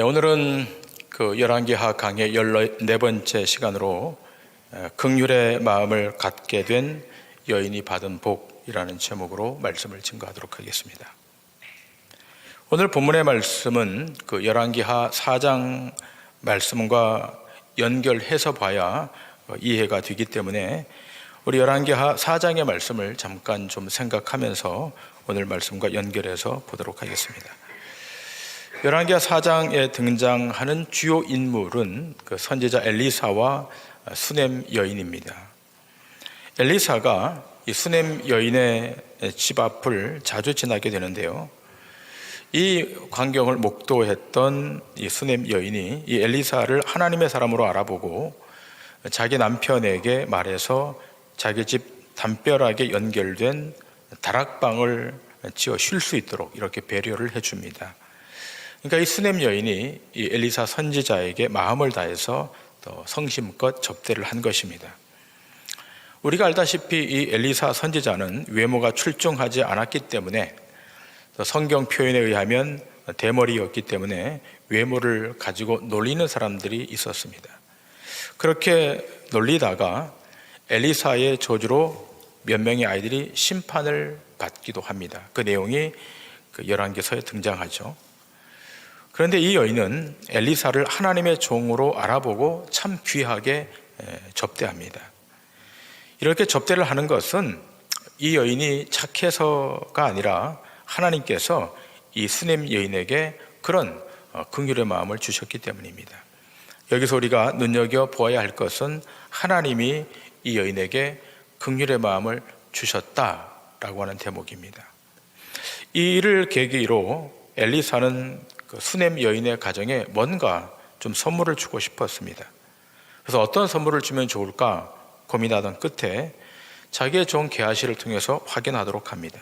오늘은 열왕기하 강의 14번째 시간으로 긍휼의 마음을 갖게 된 여인이 받은 복이라는 제목으로 말씀을 증거하도록 하겠습니다. 오늘 본문의 말씀은 열왕기하 4장 말씀과 연결해서 봐야 이해가 되기 때문에 우리 열왕기하 4장의 말씀을 잠깐 좀 생각하면서 오늘 말씀과 연결해서 보도록 하겠습니다. 열왕기하 4장에 등장하는 주요 인물은 선지자 엘리사와 수넴 여인입니다. 엘리사가 이 수넴 여인의 집 앞을 자주 지나게 되는데요, 이 광경을 목도했던 이 수넴 여인이 이 엘리사를 하나님의 사람으로 알아보고 자기 남편에게 말해서 자기 집 담벼락에 연결된 다락방을 지어 쉴 수 있도록 이렇게 배려를 해줍니다. 그러니까 이 수넴 여인이 이 엘리사 선지자에게 마음을 다해서 또 성심껏 접대를 한 것입니다. 우리가 알다시피 이 엘리사 선지자는 외모가 출중하지 않았기 때문에, 성경 표현에 의하면 대머리였기 때문에 외모를 가지고 놀리는 사람들이 있었습니다. 그렇게 놀리다가 엘리사의 저주로 몇 명의 아이들이 심판을 받기도 합니다. 그 내용이 열왕기서에 등장하죠. 그런데 이 여인은 엘리사를 하나님의 종으로 알아보고 참 귀하게 접대합니다. 이렇게 접대를 하는 것은 이 여인이 착해서가 아니라 하나님께서 이 수넴 여인에게 그런 긍휼의 마음을 주셨기 때문입니다. 여기서 우리가 눈여겨보아야 할 것은 하나님이 이 여인에게 긍휼의 마음을 주셨다라고 하는 대목입니다. 이 일을 계기로 엘리사는 수넴 여인의 가정에 뭔가 좀 선물을 주고 싶었습니다. 그래서 어떤 선물을 주면 좋을까 고민하던 끝에 자기의 종 게하시를 통해서 확인하도록 합니다.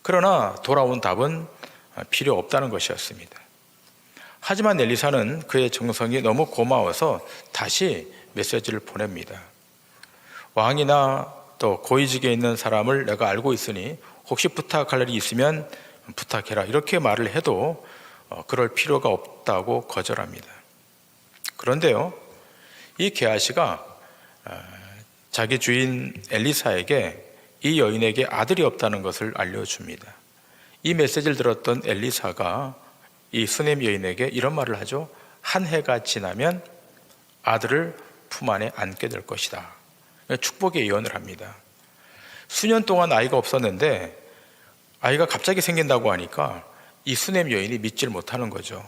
그러나 돌아온 답은 필요 없다는 것이었습니다. 하지만 엘리사는 그의 정성이 너무 고마워서 다시 메시지를 보냅니다. 왕이나 또 고위직에 있는 사람을 내가 알고 있으니 혹시 부탁할 일이 있으면 부탁해라, 이렇게 말을 해도 그럴 필요가 없다고 거절합니다. 그런데요, 이 게하시가 자기 주인 엘리사에게 이 여인에게 아들이 없다는 것을 알려줍니다. 이 메시지를 들었던 엘리사가 이 수넴 여인에게 이런 말을 하죠. 한 해가 지나면 아들을 품 안에 안게 될 것이다. 축복의 예언을 합니다. 수년 동안 아이가 없었는데 아이가 갑자기 생긴다고 하니까 이 수넴 여인이 믿질 못하는 거죠.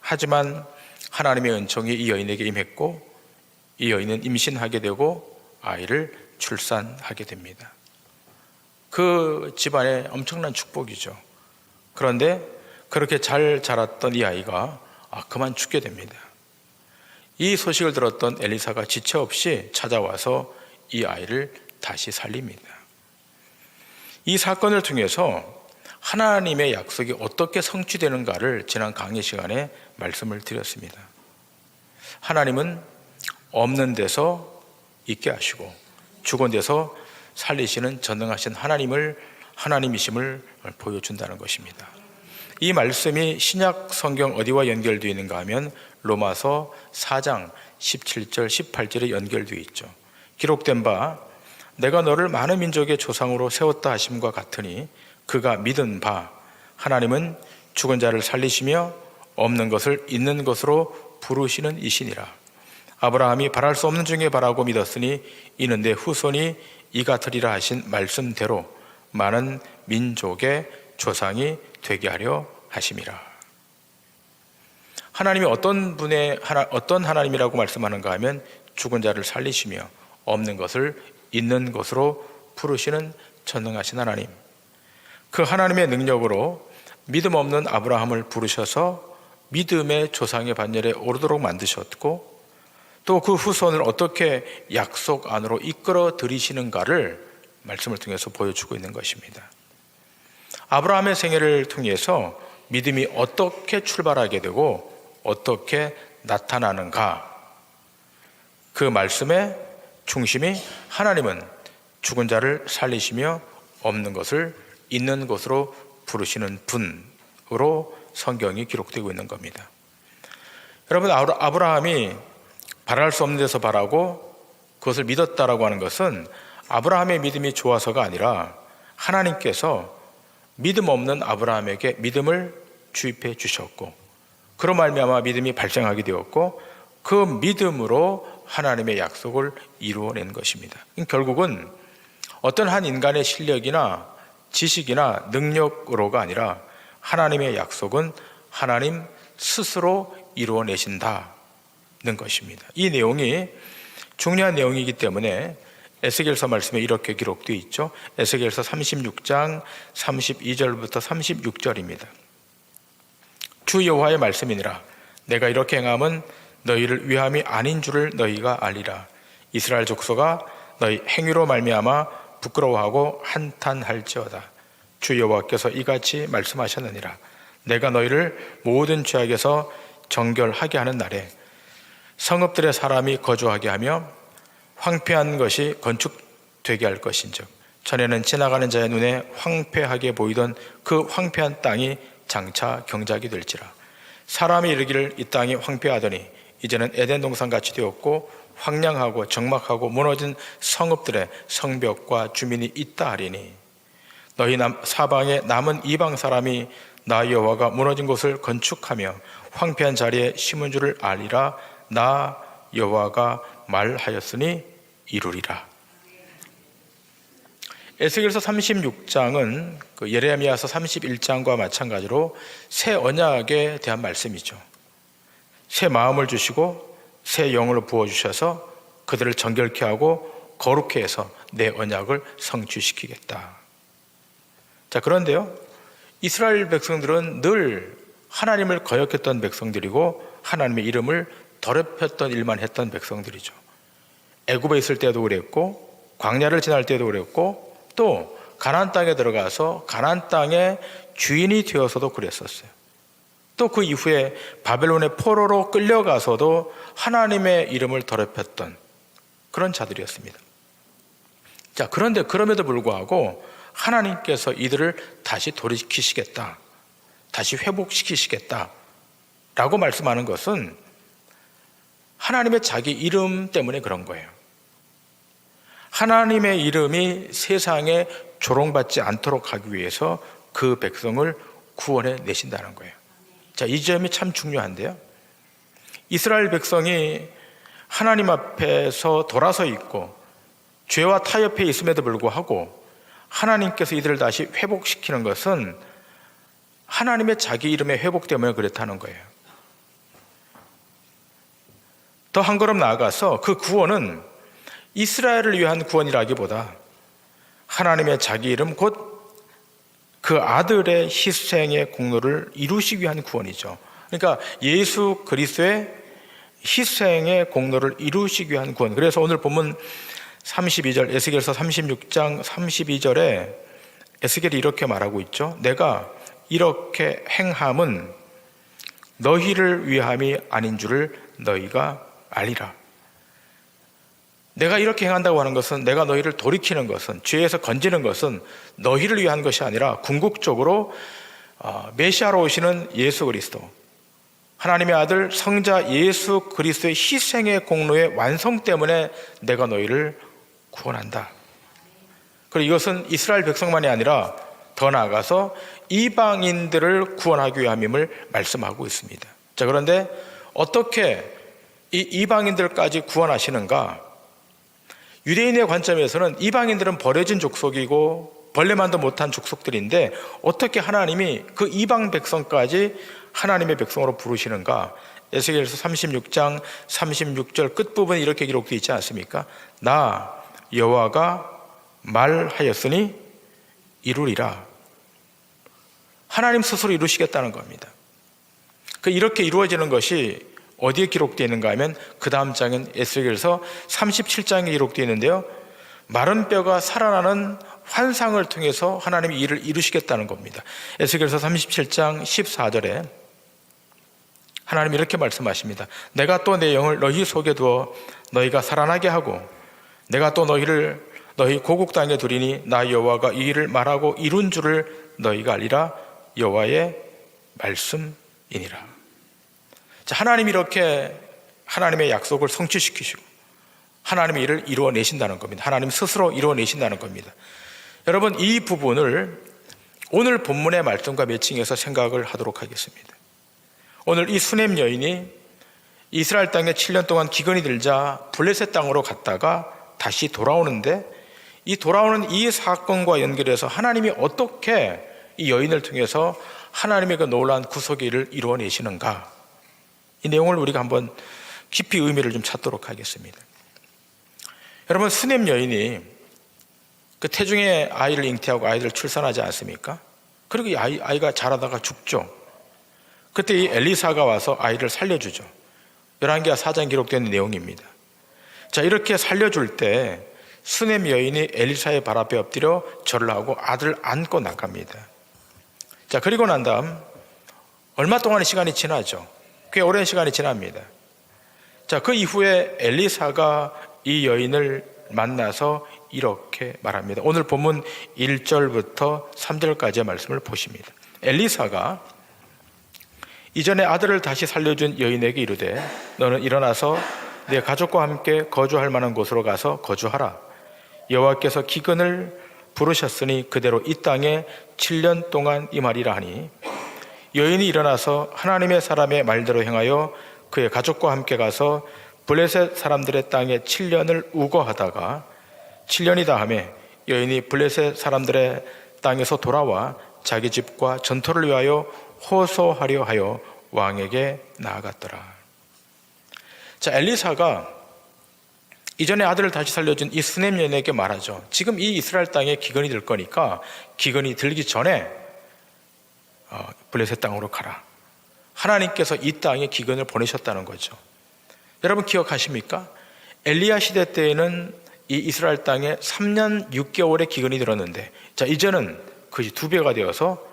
하지만 하나님의 은총이 이 여인에게 임했고 이 여인은 임신하게 되고 아이를 출산하게 됩니다. 그 집안에 엄청난 축복이죠. 그런데 그렇게 잘 자랐던 이 아이가 그만 죽게 됩니다. 이 소식을 들었던 엘리사가 지체 없이 찾아와서 이 아이를 다시 살립니다. 이 사건을 통해서 하나님의 약속이 어떻게 성취되는가를 지난 강의 시간에 말씀을 드렸습니다. 하나님은 없는 데서 있게 하시고 죽은 데서 살리시는 전능하신 하나님이심을 보여준다는 것입니다. 이 말씀이 신약 성경 어디와 연결되어 있는가 하면 로마서 4장 17절 18절에 연결되어 있죠. 기록된 바 내가 너를 많은 민족의 조상으로 세웠다 하심과 같으니 그가 믿은 바 하나님은 죽은 자를 살리시며 없는 것을 있는 것으로 부르시는 이시니라. 아브라함이 바랄 수 없는 중에 바라고 믿었으니 이는 내 후손이 이 같으리라 하신 말씀대로 많은 민족의 조상이 되게 하려 하심이라. 하나님이 어떤 하나님이라고 말씀하는가 하면 죽은 자를 살리시며 없는 것을 있는 것으로 부르시는 전능하신 하나님, 그 하나님의 능력으로 믿음 없는 아브라함을 부르셔서 믿음의 조상의 반열에 오르도록 만드셨고 또 그 후손을 어떻게 약속 안으로 이끌어 들이시는가를 말씀을 통해서 보여주고 있는 것입니다. 아브라함의 생애를 통해서 믿음이 어떻게 출발하게 되고 어떻게 나타나는가, 그 말씀의 중심이 하나님은 죽은 자를 살리시며 없는 것을 있는 것으로 부르시는 분으로 성경이 기록되고 있는 겁니다. 여러분, 아브라함이 바랄 수 없는 데서 바라고 그것을 믿었다라고 하는 것은 아브라함의 믿음이 좋아서가 아니라 하나님께서 믿음 없는 아브라함에게 믿음을 주입해 주셨고, 그로 말미암아 믿음이 발생하게 되었고, 그 믿음으로 하나님의 약속을 이루어낸 것입니다. 결국은 어떤 한 인간의 실력이나 지식이나 능력으로가 아니라 하나님의 약속은 하나님 스스로 이루어내신다는 것입니다. 이 내용이 중요한 내용이기 때문에 에스겔서 말씀에 이렇게 기록되어 있죠. 에스겔서 36장 32절부터 36절입니다. 주 여호와의 말씀이니라. 내가 이렇게 행함은 너희를 위함이 아닌 줄을 너희가 알리라. 이스라엘 족속아, 너희 행위로 말미암아 부끄러워하고 한탄할지어다. 주 여호와께서 이같이 말씀하셨느니라. 내가 너희를 모든 죄악에서 정결하게 하는 날에 성읍들의 사람이 거주하게 하며 황폐한 것이 건축되게 할 것인즉, 전에는 지나가는 자의 눈에 황폐하게 보이던 그 황폐한 땅이 장차 경작이 될지라. 사람이 이르기를 이 땅이 황폐하더니 이제는 에덴 동산같이 되었고 황량하고 적막하고 무너진 성읍들의 성벽과 주민이 있다 하리니, 너희 사방에 남은 이방 사람이 나 여호와가 무너진 곳을 건축하며 황폐한 자리에 심은 줄을 알리라. 나 여호와가 말하였으니 이루리라. 에스겔서 36장은 그 예레미야서 31장과 마찬가지로 새 언약에 대한 말씀이죠. 새 마음을 주시고 새 영을 부어주셔서 그들을 정결케 하고 거룩케 해서 내 언약을 성취시키겠다. 자, 그런데요, 이스라엘 백성들은 늘 하나님을 거역했던 백성들이고 하나님의 이름을 더럽혔던 일만 했던 백성들이죠. 애굽에 있을 때도 그랬고 광야를 지날 때도 그랬고 또 가나안 땅에 들어가서 가나안 땅의 주인이 되어서도 그랬었어요. 또 그 이후에 바벨론의 포로로 끌려가서도 하나님의 이름을 더럽혔던 그런 자들이었습니다. 자, 그런데 그럼에도 불구하고 하나님께서 이들을 다시 돌이키시겠다, 다시 회복시키시겠다 라고 말씀하는 것은 하나님의 자기 이름 때문에 그런 거예요. 하나님의 이름이 세상에 조롱받지 않도록 하기 위해서 그 백성을 구원해 내신다는 거예요. 자, 이 점이 참 중요한데요, 이스라엘 백성이 하나님 앞에서 돌아서 있고 죄와 타협해 있음에도 불구하고 하나님께서 이들을 다시 회복시키는 것은 하나님의 자기 이름의 회복 때문에 그렇다는 거예요. 더 한 걸음 나아가서 그 구원은 이스라엘을 위한 구원이라기보다 하나님의 자기 이름 곧 그 아들의 희생의 공로를 이루시기 위한 구원이죠. 그러니까 예수 그리스도의 희생의 공로를 이루시기 위한 구원. 그래서 오늘 본문 32절, 에스겔서 36장 32절에 에스겔이 이렇게 말하고 있죠. 내가 이렇게 행함은 너희를 위함이 아닌 줄을 너희가 알리라. 내가 이렇게 행한다고 하는 것은, 내가 너희를 돌이키는 것은, 죄에서 건지는 것은 너희를 위한 것이 아니라 궁극적으로 메시아로 오시는 예수 그리스도, 하나님의 아들 성자 예수 그리스도의 희생의 공로의 완성 때문에 내가 너희를 구원한다. 그리고 이것은 이스라엘 백성만이 아니라 더 나아가서 이방인들을 구원하기 위함임을 말씀하고 있습니다. 자, 그런데 어떻게 이 이방인들까지 구원하시는가? 유대인의 관점에서는 이방인들은 버려진 족속이고 벌레만도 못한 족속들인데 어떻게 하나님이 그 이방 백성까지 하나님의 백성으로 부르시는가? 에스겔서 36장 36절 끝부분에 이렇게 기록되어 있지 않습니까? 나 여호와가 말하였으니 이루리라. 하나님 스스로 이루시겠다는 겁니다. 이렇게 이루어지는 것이 어디에 기록되어 있는가 하면 그 다음 장인 에스겔서 37장에 기록되어 있는데요, 마른 뼈가 살아나는 환상을 통해서 하나님이 이를 이루시겠다는 겁니다. 에스겔서 37장 14절에 하나님이 이렇게 말씀하십니다. 내가 또 내 영을 너희 속에 두어 너희가 살아나게 하고 내가 또 너희 고국 땅에 두리니 나 여호와가 이 일을 말하고 이룬 줄을 너희가 알리라. 여호와의 말씀이니라. 하나님이 이렇게 하나님의 약속을 성취시키시고 하나님의 일을 이루어내신다는 겁니다. 하나님 스스로 이루어내신다는 겁니다. 여러분, 이 부분을 오늘 본문의 말씀과 매칭해서 생각을 하도록 하겠습니다. 오늘 이 수넴 여인이 이스라엘 땅에 7년 동안 기근이 들자 블레셋 땅으로 갔다가 다시 돌아오는데, 이 돌아오는 이 사건과 연결해서 하나님이 어떻게 이 여인을 통해서 하나님의 그 놀라운 구속의 일을 이루어내시는가, 이 내용을 우리가 한번 깊이 의미를 좀 찾도록 하겠습니다. 여러분, 수넴 여인이 그 태중에 아이를 잉태하고 아이를 출산하지 않습니까? 그리고 이 아이가 자라다가 죽죠. 그때 이 엘리사가 와서 아이를 살려주죠. 열왕기하 4장 기록된 내용입니다. 자, 이렇게 살려줄 때 수넴 여인이 엘리사의 발 앞에 엎드려 절을 하고 아들을 안고 나갑니다. 자, 그리고 난 다음 얼마 동안의 시간이 지나죠. 꽤 오랜 시간이 지납니다. 자, 그 이후에 엘리사가 이 여인을 만나서 이렇게 말합니다. 오늘 본문 1절부터 3절까지의 말씀을 보십니다. 엘리사가 이전에 아들을 다시 살려준 여인에게 이르되 너는 일어나서 내 가족과 함께 거주할 만한 곳으로 가서 거주하라. 여호와께서 기근을 부르셨으니 그대로 이 땅에 7년 동안 임하리라 하니, 여인이 일어나서 하나님의 사람의 말대로 행하여 그의 가족과 함께 가서 블레셋 사람들의 땅에 7년을 우거하다가 7년이 다음에 여인이 블레셋 사람들의 땅에서 돌아와 자기 집과 전토를 위하여 호소하려 하여 왕에게 나아갔더라. 자, 엘리사가 이전에 아들을 다시 살려준 이 수넴 여인에게 말하죠. 지금 이 이스라엘 땅에 기근이 들 거니까 기근이 들기 전에 블레셋 땅으로 가라. 하나님께서 이 땅에 기근을 보내셨다는 거죠. 여러분 기억하십니까? 엘리야 시대 때에는 이 이스라엘 땅에 3년 6개월의 기근이 들었는데, 자, 이제는 그것이 2배가 되어서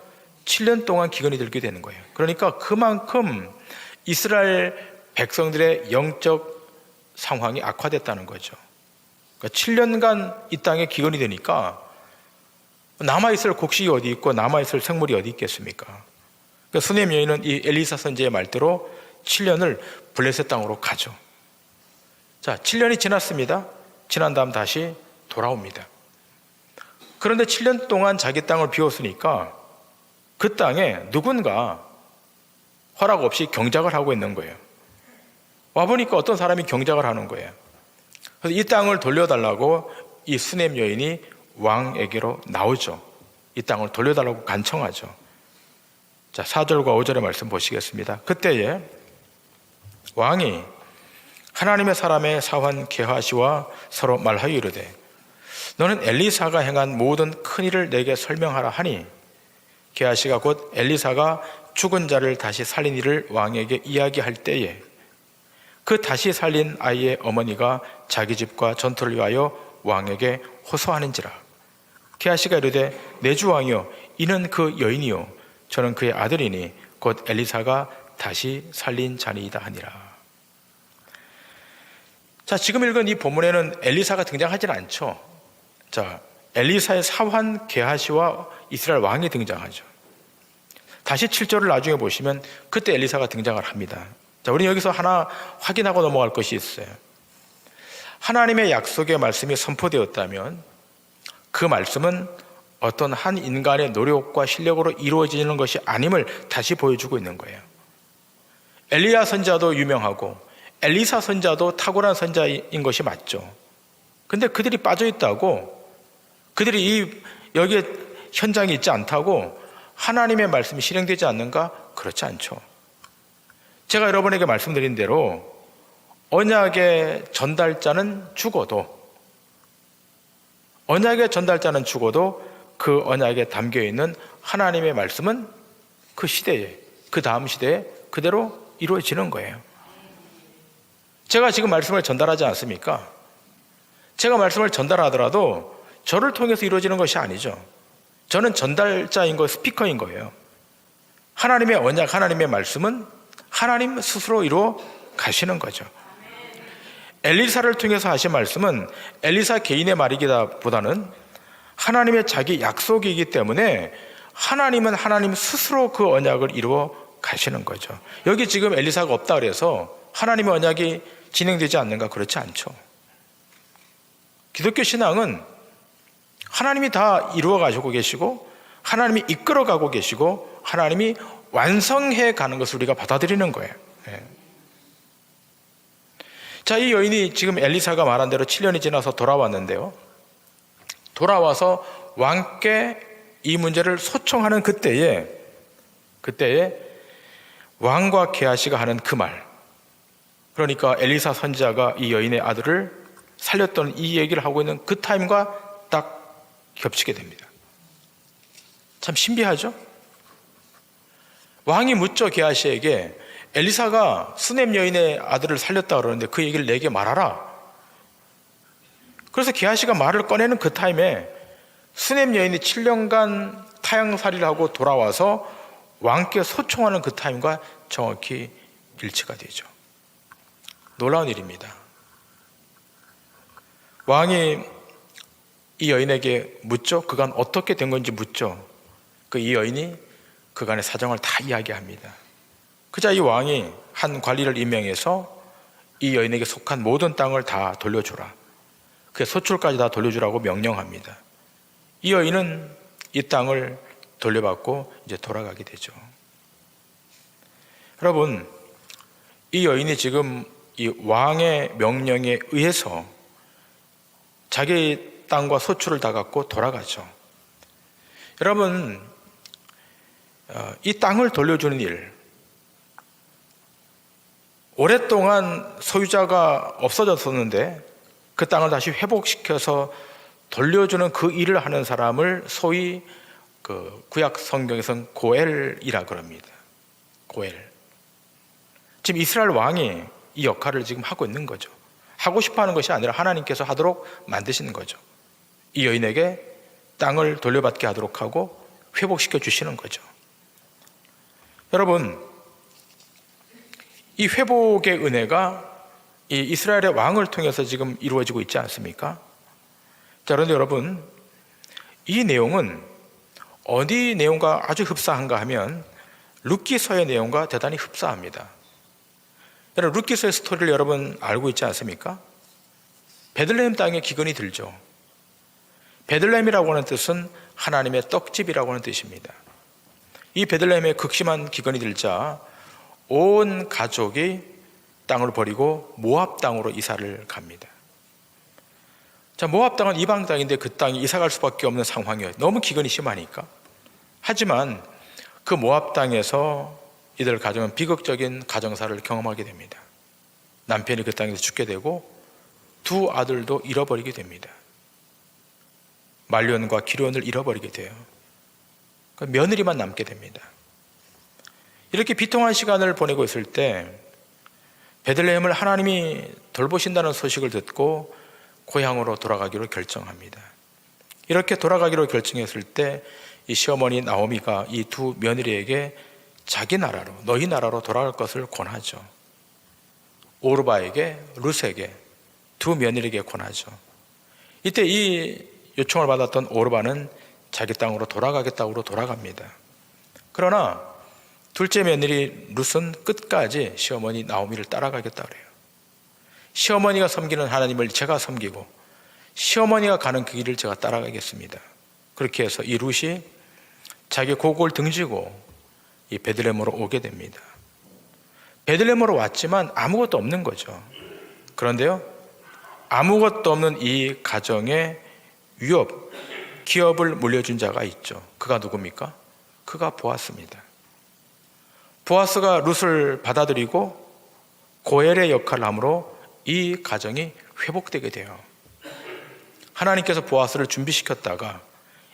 7년 동안 기근이 들게 되는 거예요. 그러니까 그만큼 이스라엘 백성들의 영적 상황이 악화됐다는 거죠. 그러니까 7년간 이 땅에 기근이 되니까 남아있을 곡식이 어디 있고 남아있을 생물이 어디 있겠습니까? 그러니까 수넴 여인은 이 엘리사 선지의 말대로 7년을 블레셋 땅으로 가죠. 자, 7년이 지났습니다. 지난 다음 다시 돌아옵니다. 그런데 7년 동안 자기 땅을 비웠으니까 그 땅에 누군가 허락 없이 경작을 하고 있는 거예요. 와보니까 어떤 사람이 경작을 하는 거예요. 그래서 이 땅을 돌려달라고 이 수넴 여인이 왕에게로 나오죠. 이 땅을 돌려달라고 간청하죠. 자, 4절과 5절의 말씀 보시겠습니다. 그때에 왕이 하나님의 사람의 사환 게하시와 서로 말하여 이르되 너는 엘리사가 행한 모든 큰일을 내게 설명하라 하니, 게하시가 곧 엘리사가 죽은 자를 다시 살린 일을 왕에게 이야기할 때에 그 다시 살린 아이의 어머니가 자기 집과 전투를 위하여 왕에게 호소하는지라. 게하시가 이르되 내 주 왕이여, 이는 그 여인이요 저는 그의 아들이니 곧 엘리사가 다시 살린 자니이다 하니라. 자, 지금 읽은 이 본문에는 엘리사가 등장하지는 않죠. 자, 엘리사의 사환 게하시와 이스라엘 왕이 등장하죠. 다시 7절을 나중에 보시면 그때 엘리사가 등장을 합니다. 자, 우리는 여기서 하나 확인하고 넘어갈 것이 있어요. 하나님의 약속의 말씀이 선포되었다면 그 말씀은 어떤 한 인간의 노력과 실력으로 이루어지는 것이 아님을 다시 보여주고 있는 거예요. 엘리야 선지자도 유명하고 엘리사 선지자도 탁월한 선지자인 것이 맞죠. 근데 그들이 빠져 있다고, 그들이 여기에 현장에 있지 않다고 하나님의 말씀이 실행되지 않는가? 그렇지 않죠. 제가 여러분에게 말씀드린 대로 언약의 전달자는 죽어도 그 언약에 담겨있는 하나님의 말씀은 그 시대에, 그 다음 시대에 그대로 이루어지는 거예요. 제가 지금 말씀을 전달하지 않습니까? 제가 말씀을 전달하더라도 저를 통해서 이루어지는 것이 아니죠. 저는 전달자인 거, 스피커인 거예요. 하나님의 언약, 하나님의 말씀은 하나님 스스로 이루어 가시는 거죠. 엘리사를 통해서 하신 말씀은 엘리사 개인의 말이기다 보다는 하나님의 자기 약속이기 때문에 하나님은 하나님 스스로 그 언약을 이루어 가시는 거죠. 여기 지금 엘리사가 없다 그래서 하나님의 언약이 진행되지 않는가? 그렇지 않죠. 기독교 신앙은 하나님이 다 이루어 가지고 계시고 하나님이 이끌어 가고 계시고 하나님이 완성해 가는 것을 우리가 받아들이는 거예요. 자, 이 여인이 지금 엘리사가 말한 대로 7년이 지나서 돌아왔는데요. 돌아와서 왕께 이 문제를 소청하는 그때에 왕과 게하시가 하는 그 말, 그러니까 엘리사 선지자가 이 여인의 아들을 살렸던 이 얘기를 하고 있는 그 타임과 딱 겹치게 됩니다. 참 신비하죠? 왕이 묻죠, 게하시에게. 엘리사가 수넴 여인의 아들을 살렸다 그러는데 그 얘기를 내게 말하라. 그래서 게하시가 말을 꺼내는 그 타임에 수넴 여인이 7년간 타향살이를 하고 돌아와서 왕께 소청하는 그 타임과 정확히 일치가 되죠. 놀라운 일입니다. 왕이 이 여인에게 묻죠. 그간 어떻게 된 건지 묻죠. 이 여인이 그간의 사정을 다 이야기합니다. 그자 이 왕이 한 관리를 임명해서 이 여인에게 속한 모든 땅을 다 돌려주라, 그 소출까지 다 돌려주라고 명령합니다. 이 여인은 이 땅을 돌려받고 이제 돌아가게 되죠. 여러분, 이 여인이 지금 이 왕의 명령에 의해서 자기 땅과 소출을 다 갖고 돌아가죠. 여러분, 이 땅을 돌려주는 일, 오랫동안 소유자가 없어졌었는데 그 땅을 다시 회복시켜서 돌려주는 그 일을 하는 사람을 소위 그 구약 성경에서는 고엘이라 그럽니다. 고엘. 지금 이스라엘 왕이 이 역할을 지금 하고 있는 거죠. 하고 싶어 하는 것이 아니라 하나님께서 하도록 만드시는 거죠. 이 여인에게 땅을 돌려받게 하도록 하고 회복시켜 주시는 거죠. 여러분, 이 회복의 은혜가 이 이스라엘의 왕을 통해서 지금 이루어지고 있지 않습니까? 자, 그런데 여러분, 이 내용은 어디 내용과 아주 흡사한가 하면 룻기서의 내용과 대단히 흡사합니다. 여러분, 룻기서의 스토리를 여러분 알고 있지 않습니까? 베들레헴 땅에 기근이 들죠. 베들레헴이라고 하는 뜻은 하나님의 떡집이라고 하는 뜻입니다. 이 베들레헴에 극심한 기근이 들자 온 가족이 땅을 버리고 모압 땅으로 이사를 갑니다. 자, 모압 땅은 이방 땅인데 그 땅이 이사 갈 수밖에 없는 상황이에요. 너무 기근이 심하니까. 하지만 그 모압 땅에서 이들 가정은 비극적인 가정사를 경험하게 됩니다. 남편이 그 땅에서 죽게 되고 두 아들도 잃어버리게 됩니다. 말론과 기론을 잃어버리게 돼요. 며느리만 남게 됩니다. 이렇게 비통한 시간을 보내고 있을 때 베들레헴을 하나님이 돌보신다는 소식을 듣고 고향으로 돌아가기로 결정합니다. 이렇게 돌아가기로 결정했을 때 이 시어머니 나오미가 이 두 며느리에게 자기 나라로, 너희 나라로 돌아갈 것을 권하죠. 오르바에게, 룻에게, 두 며느리에게 권하죠. 이때 이 요청을 받았던 오르바는 자기 땅으로 돌아가겠다고 돌아갑니다. 그러나 둘째 며느리 룻은 끝까지 시어머니 나오미를 따라가겠다 그래요. 시어머니가 섬기는 하나님을 제가 섬기고 시어머니가 가는 그 길을 제가 따라가겠습니다. 그렇게 해서 이 룻이 자기 고국을 등지고 이 베들레헴으로 오게 됩니다. 베들레헴으로 왔지만 아무것도 없는 거죠. 그런데요, 아무것도 없는 이 가정에 기업을 물려준 자가 있죠. 그가 누굽니까? 그가 보아스입니다. 보아스가 룻을 받아들이고 고엘의 역할을 함으로 이 가정이 회복되게 돼요. 하나님께서 보아스를 준비시켰다가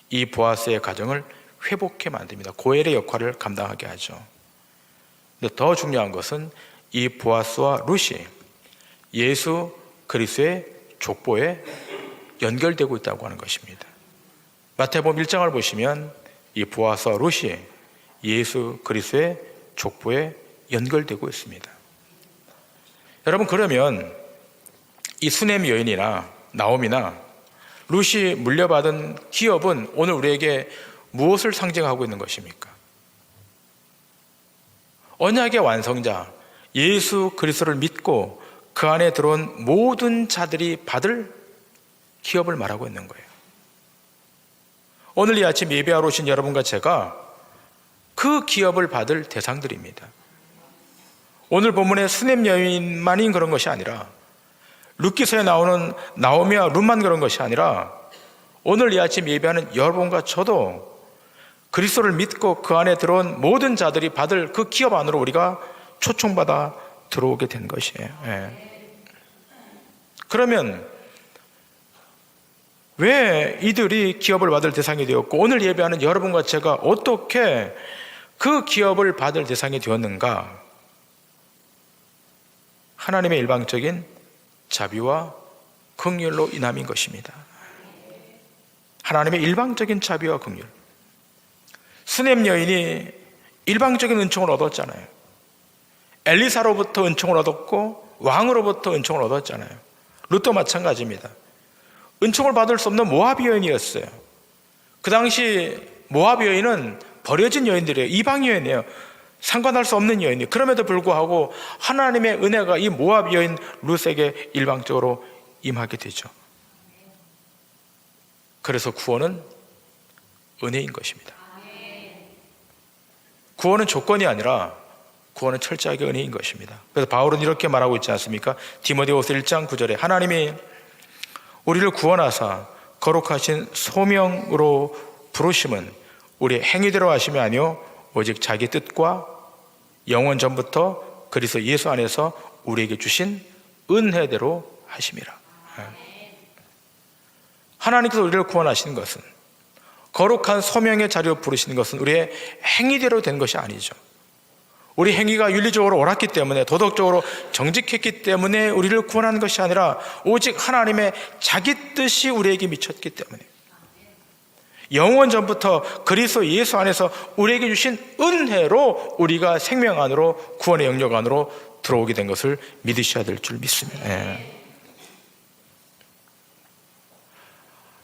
이 보아스의 가정을 회복해 만듭니다. 고엘의 역할을 감당하게 하죠. 근데 더 중요한 것은 이 보아스와 룻이 예수 그리스도의 족보에 연결되고 있다고 하는 것입니다. 마태복음 1장을 보시면 이 보아스와 룻이 예수 그리스도의 족보에 연결되고 있습니다. 여러분, 그러면 이 수넴 여인이나 나오미나 룻이 물려받은 기업은 오늘 우리에게 무엇을 상징하고 있는 것입니까? 언약의 완성자 예수 그리스도를 믿고 그 안에 들어온 모든 자들이 받을 기업을 말하고 있는 거예요. 오늘 이 아침 예배하러 오신 여러분과 제가 그 기업을 받을 대상들입니다. 오늘 본문의 수냄 여인만이 그런 것이 아니라, 룻기서에 나오는 나오미와 룻만 그런 것이 아니라, 오늘 이 아침 예배하는 여러분과 저도 그리스도를 믿고 그 안에 들어온 모든 자들이 받을 그 기업 안으로 우리가 초청받아 들어오게 된 것이에요. 그러면 왜 이들이 기업을 받을 대상이 되었고, 오늘 예배하는 여러분과 제가 어떻게 그 기업을 받을 대상이 되었는가? 하나님의 일방적인 자비와 긍휼로 인함인 것입니다. 하나님의 일방적인 자비와 긍휼. 수냄 여인이 일방적인 은총을 얻었잖아요. 엘리사로부터 은총을 얻었고 왕으로부터 은총을 얻었잖아요. 룻도 마찬가지입니다. 은총을 받을 수 없는 모압 여인이었어요. 그 당시 모압 여인은 버려진 여인들이에요. 이방 여인이에요. 상관할 수 없는 여인이에요. 그럼에도 불구하고 하나님의 은혜가 이 모압 여인 룻에게 일방적으로 임하게 되죠. 그래서 구원은 은혜인 것입니다. 구원은 조건이 아니라 구원은 철저하게 은혜인 것입니다. 그래서 바울은 이렇게 말하고 있지 않습니까? 디모데후서 1장 9절에 하나님이 우리를 구원하사 거룩하신 소명으로 부르심은 우리의 행위대로 하심이 아니요 오직 자기 뜻과 영원 전부터 그리스도 예수 안에서 우리에게 주신 은혜대로 하심이라. 하나님께서 우리를 구원하시는 것은, 거룩한 소명의 자리로 부르시는 것은 우리의 행위대로 된 것이 아니죠. 우리 행위가 윤리적으로 옳았기 때문에, 도덕적으로 정직했기 때문에 우리를 구원하는 것이 아니라 오직 하나님의 자기 뜻이 우리에게 미쳤기 때문에, 영원 전부터 그리스도 예수 안에서 우리에게 주신 은혜로 우리가 생명 안으로, 구원의 영역 안으로 들어오게 된 것을 믿으셔야 될 줄 믿습니다.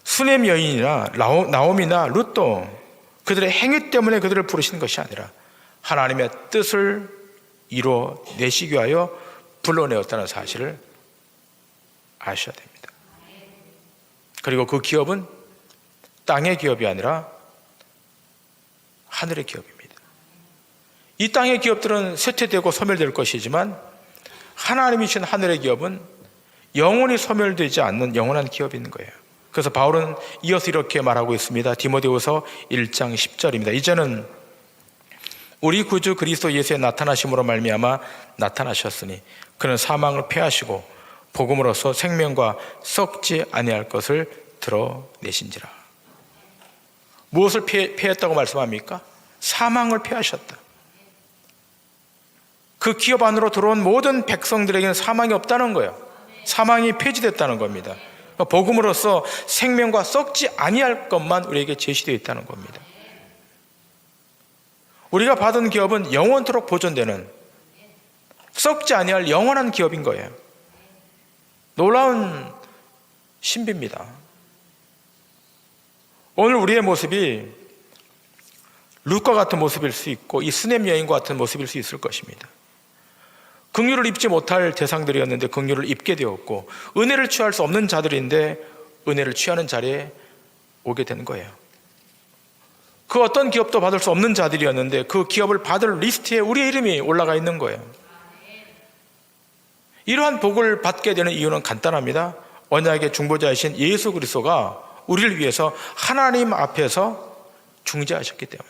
수냄 여인이나 나오미나 룻도 그들의 행위 때문에 그들을 부르시는 것이 아니라 하나님의 뜻을 이루어내시기 위하여 불러내었다는 사실을 아셔야 됩니다. 그리고 그 기업은 땅의 기업이 아니라 하늘의 기업입니다. 이 땅의 기업들은 쇠퇴되고 소멸될 것이지만 하나님이 주신 하늘의 기업은 영원히 소멸되지 않는 영원한 기업이 있는 거예요. 그래서 바울은 이어서 이렇게 말하고 있습니다. 디모데후서 1장 10절입니다. 이제는 우리 구주 그리스도 예수의 나타나심으로 말미암아 나타나셨으니 그는 사망을 패하시고 복음으로써 생명과 썩지 아니할 것을 드러내신지라. 무엇을 패했다고 말씀합니까? 사망을 패하셨다. 그 기업 안으로 들어온 모든 백성들에게는 사망이 없다는 거예요. 사망이 폐지됐다는 겁니다. 복음으로써 생명과 썩지 아니할 것만 우리에게 제시되어 있다는 겁니다. 우리가 받은 기업은 영원토록 보존되는, 썩지 아니할 영원한 기업인 거예요. 놀라운 신비입니다. 오늘 우리의 모습이 룻과 같은 모습일 수 있고 이 수냄 여인과 같은 모습일 수 있을 것입니다. 긍휼을 입지 못할 대상들이었는데 긍휼을 입게 되었고, 은혜를 취할 수 없는 자들인데 은혜를 취하는 자리에 오게 된 거예요. 그 어떤 기업도 받을 수 없는 자들이었는데 그 기업을 받을 리스트에 우리의 이름이 올라가 있는 거예요. 이러한 복을 받게 되는 이유는 간단합니다. 언약의 중보자이신 예수 그리스도가 우리를 위해서 하나님 앞에서 중재하셨기 때문에.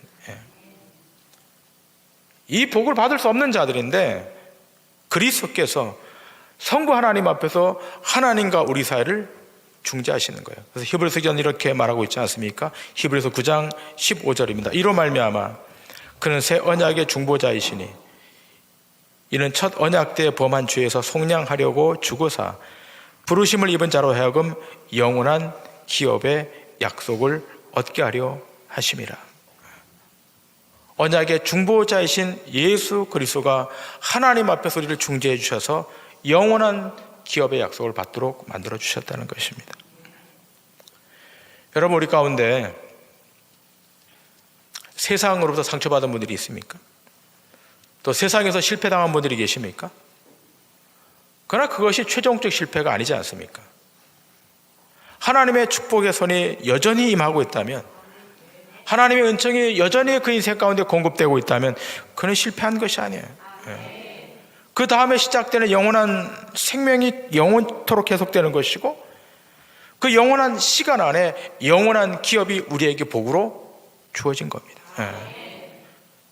이 복을 받을 수 없는 자들인데 그리스도께서 성부 하나님 앞에서 하나님과 우리 사이를 중재하시는 거예요. 그래서 히브리서는 이렇게 말하고 있지 않습니까? 히브리서 9장 15절입니다. 이로 말미암아 그는 새 언약의 중보자이시니 이는 첫 언약 때 범한 죄에서 속량하려고 죽으사 부르심을 입은 자로 하여금 영원한 기업의 약속을 얻게 하려 하심이라. 언약의 중보자이신 예수 그리스도가 하나님 앞에서 우리를 중재해 주셔서 영원한 기업의 약속을 받도록 만들어 주셨다는 것입니다. 여러분, 우리 가운데 세상으로부터 상처받은 분들이 있습니까? 또 세상에서 실패당한 분들이 계십니까? 그러나 그것이 최종적 실패가 아니지 않습니까? 하나님의 축복의 손이 여전히 임하고 있다면, 하나님의 은총이 여전히 그 인생 가운데 공급되고 있다면 그는 실패한 것이 아니에요. 그 다음에 시작되는 영원한 생명이 영원토록 계속되는 것이고, 그 영원한 시간 안에 영원한 기업이 우리에게 복으로 주어진 겁니다.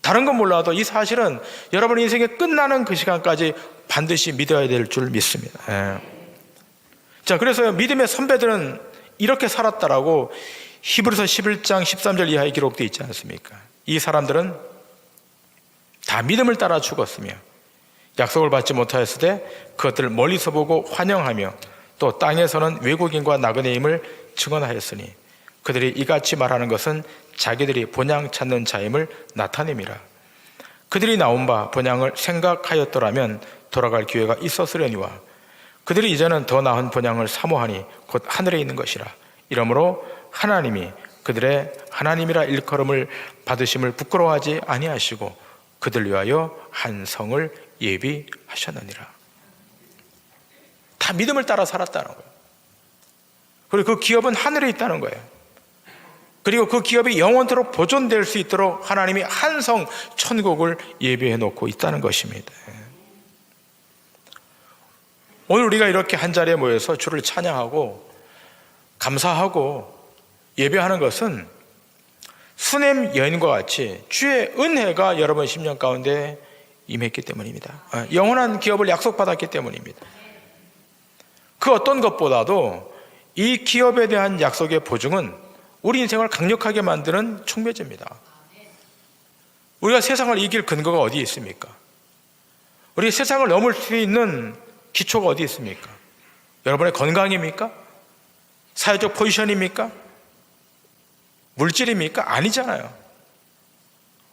다른 건 몰라도 이 사실은 여러분 인생의 끝나는 그 시간까지 반드시 믿어야 될 줄 믿습니다. 자, 그래서 믿음의 선배들은 이렇게 살았다라고 히브리서 11장 13절 이하에 기록되어 있지 않습니까? 이 사람들은 다 믿음을 따라 죽었으며 약속을 받지 못하였을 때 그것들을 멀리서 보고 환영하며 또 땅에서는 외국인과 나그네임을 증언하였으니 그들이 이같이 말하는 것은 자기들이 본향 찾는 자임을 나타냄이라. 그들이 나온 바 본향을 생각하였더라면 돌아갈 기회가 있었으려니와 그들이 이제는 더 나은 본향을 사모하니 곧 하늘에 있는 것이라. 이러므로 하나님이 그들의 하나님이라 일컬음을 받으심을 부끄러워하지 아니하시고 그들 위하여 한 성을 예비하셨느니라. 다 믿음을 따라 살았다는 거예요. 그리고 그 기업은 하늘에 있다는 거예요. 그리고 그 기업이 영원토록 보존될 수 있도록 하나님이 한 성 천국을 예비해 놓고 있다는 것입니다. 오늘 우리가 이렇게 한 자리에 모여서 주를 찬양하고 감사하고 예배하는 것은 수냄 여인과 같이 주의 은혜가 여러분 심령 가운데 임했기 때문입니다. 영원한 기업을 약속받았기 때문입니다. 그 어떤 것보다도 이 기업에 대한 약속의 보증은 우리 인생을 강력하게 만드는 촉매제입니다. 우리가 세상을 이길 근거가 어디에 있습니까? 우리가 세상을 넘을 수 있는 기초가 어디 있습니까? 여러분의 건강입니까? 사회적 포지션입니까? 물질입니까? 아니잖아요.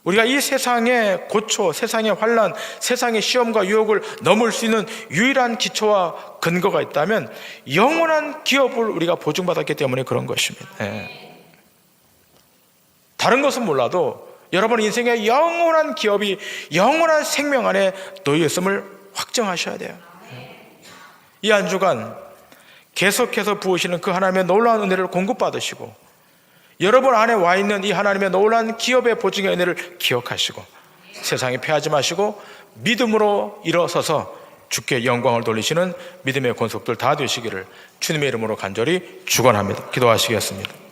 우리가 이 세상의 고초, 세상의 환난, 세상의 시험과 유혹을 넘을 수 있는 유일한 기초와 근거가 있다면 영원한 기업을 우리가 보증받았기 때문에 그런 것입니다. 다른 것은 몰라도 여러분 인생의 영원한 기업이 영원한 생명 안에 놓여 있음을 확정하셔야 돼요. 이 한 주간 계속해서 부으시는 그 하나님의 놀라운 은혜를 공급받으시고 여러분 안에 와 있는 이 하나님의 놀라운 기업의 보증의 은혜를 기억하시고 세상에 패하지 마시고 믿음으로 일어서서 주께 영광을 돌리시는 믿음의 권속들 다 되시기를 주님의 이름으로 간절히 축원합니다. 기도하시겠습니다.